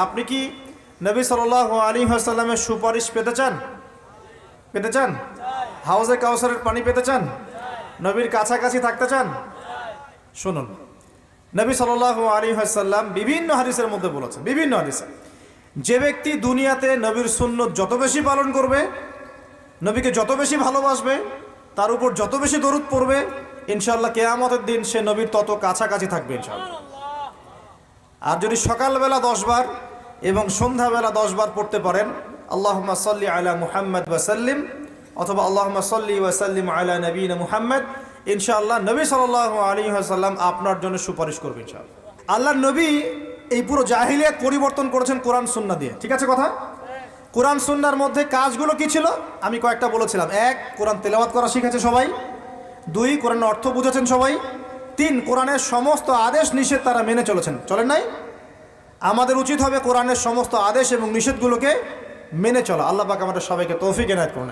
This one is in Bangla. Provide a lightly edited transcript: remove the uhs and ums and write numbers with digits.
আপনি কি নবী সাল্লাল্লাহু আলাইহি ওয়াসাল্লামের সুপারিশ পেতে চান? পেতে চান? হাউজে কাউসারের পানি পেতে চান? নবীর কাছাকাছি থাকতে চান? শুনুন, নবী সাল্লাল্লাহু আলাইহি ওয়াসাল্লাম বিভিন্ন হাদিসের মধ্যে বলেছেন, বিভিন্ন হাদিসে, যে ব্যক্তি দুনিয়াতে নবীর সুন্নত যত বেশি পালন করবে, নবীকে যত বেশি ভালোবাসবে, তার উপর যত বেশি দরুদ পড়বে, ইনশাআল্লাহ কিয়ামতের দিন সে নবীর তত কাছাকাছি থাকবে ইনশাআল্লাহ। আর যদি সকালবেলা 10 বার এবং সন্ধ্যাবেলা 10 বার পড়তে পারেন আল্লাহুম্মা সাল্লি আলা মুহাম্মদ ওয়া সাল্লিম, অথবা আল্লাহুম্মা সাল্লি ওয়া সাল্লিম আলা নবিয়িনা মুহাম্মদ, ইনশাআল্লাহ নবী সাল্লাল্লাহু আলাইহি ওয়াসাল্লাম আপনার জন্য সুপারিশ করবেন ইনশাআল্লাহ। আল্লাহর নবী এই পুরো জাহিলিয়াত পরিবর্তন করেছেন কোরআন সুন্নাহ দিয়ে, ঠিক আছে কথা? কোরআন সুন্নাহর মধ্যে কাজগুলো কি ছিল আমি কয়েকটা বলেছিলাম। 1, কোরআন তেলাওয়াত করা শিখেছে সবাই। 2, কোরআনের অর্থ বুঝেছেন সবাই। 3, কোরআনের সমস্ত আদেশ নিষেধ তারা মেনে চলেছেন, চলেন নাই? আমাদের উচিত হবে কোরআনের সমস্ত আদেশ এবং নিষেধগুলোকে মেনে চলা। আল্লাহ পাক আমাদের সবাইকে তৌফিক এনায়েত করুন।